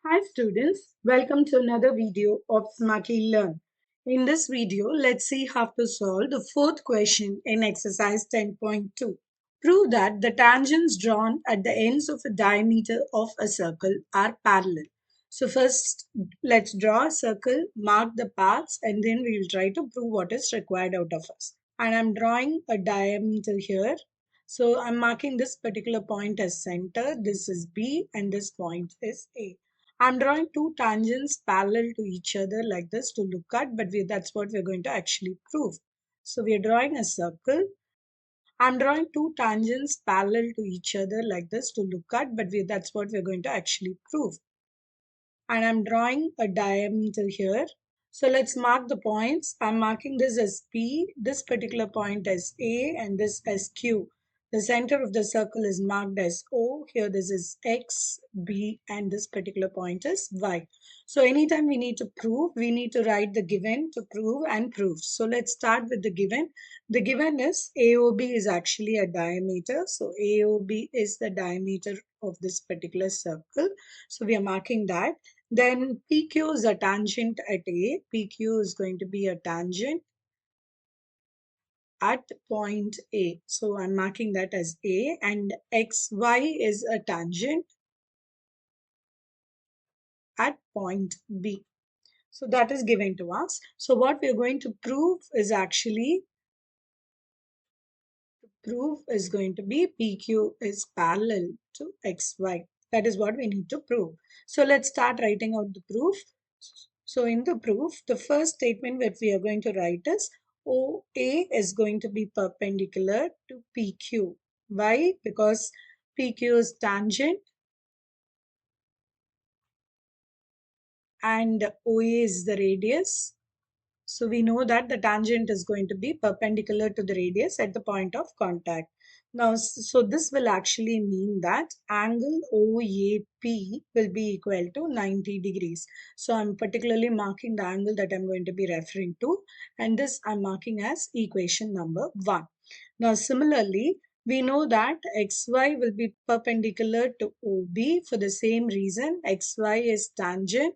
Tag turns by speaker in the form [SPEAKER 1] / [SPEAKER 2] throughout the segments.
[SPEAKER 1] Hi students, welcome to another video of Smartly Learn. In this video, let's see how to solve the fourth question in exercise 10.2. Prove that the tangents drawn at the ends of a diameter of a circle are parallel. So first, let's draw a circle, mark the paths, and then we will try to prove what is required out of us. And I'm drawing a diameter here. So I'm marking this particular point as center. This is B and this point is A. I'm drawing two tangents parallel to each other like this to look at, but that's what we're going to actually prove. So we're drawing a circle. I'm drawing two tangents parallel to each other like this to look at, but that's what we're going to actually prove. And I'm drawing a diameter here. So let's mark the points. I'm marking this as P, this particular point as A, and this as Q. The center of the circle is marked as O. Here this is X, B, and this particular point is Y. So anytime we need to prove, we need to write the given to prove and prove. So let's start with the given. The given is AOB is actually a diameter. So AOB is the diameter of this particular circle. So we are marking that. Then PQ is a tangent at A. PQ is going to be a tangent at point A. So I'm marking that as A, and XY is a tangent at point B. So that is given to us. So what we're going to prove is actually going to be PQ is parallel to XY. That is what we need to prove. So let's start writing out the proof. So in the proof, the first statement that we are going to write is OA is going to be perpendicular to PQ. Why? Because PQ is tangent and OA is the radius. So we know that the tangent is going to be perpendicular to the radius at the point of contact. Now, so this will actually mean that angle OAP will be equal to 90 degrees. So I'm particularly marking the angle that I'm going to be referring to, and this I'm marking as equation number 1. Now, similarly, we know that XY will be perpendicular to OB for the same reason. XY is tangent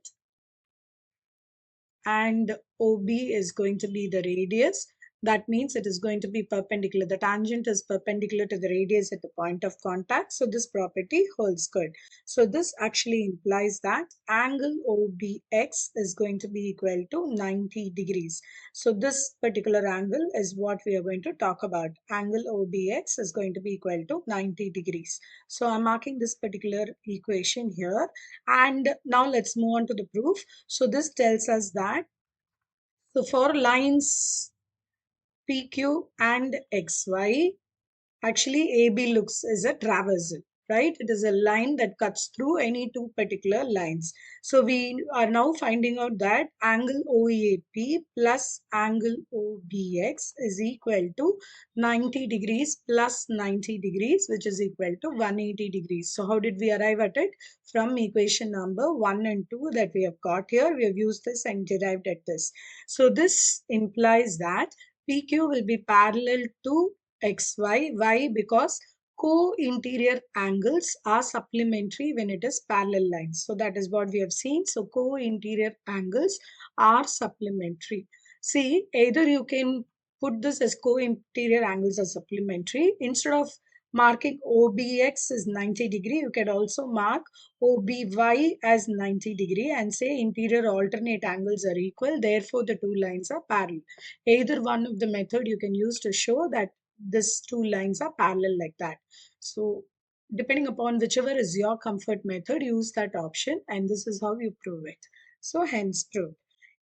[SPEAKER 1] and OB is going to be the radius. That means it is going to be perpendicular. The tangent is perpendicular to the radius at the point of contact. So this property holds good. So this actually implies that angle OBX is going to be equal to 90 degrees. So this particular angle is what we are going to talk about. Angle OBX is going to be equal to 90 degrees. So I'm marking this particular equation here. And now let's move on to the proof. So this tells us that so for lines PQ and XY, actually AB looks as a traversal, right? It is a line that cuts through any two particular lines. So we are now finding out that angle OAP plus angle OBX is equal to 90 degrees plus 90 degrees, which is equal to 180 degrees. So how did we arrive at it? From equation number 1 and 2 that we have got here, we have used this and derived at this. So this implies that PQ will be parallel to XY. Why? Because co-interior angles are supplementary when it is parallel lines. So that is what we have seen. So co-interior angles are supplementary. See, either you can put this as co-interior angles as supplementary. Instead of marking OBX as 90 degree, you can also mark OBY as 90 degree and say interior alternate angles are equal. Therefore, the two lines are parallel. Either one of the method you can use to show that these two lines are parallel like that. So depending upon whichever is your comfort method, use that option, and this is how you prove it. So hence proved.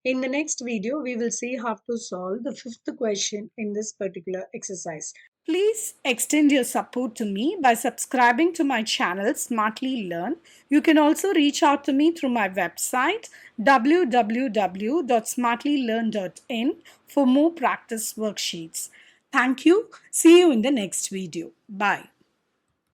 [SPEAKER 1] In the next video, we will see how to solve the fifth question in this particular exercise. Please extend your support to me by subscribing to my channel Smartly Learn. You can also reach out to me through my website www.smartlylearn.in for more practice worksheets. Thank you. See you in the next video. Bye.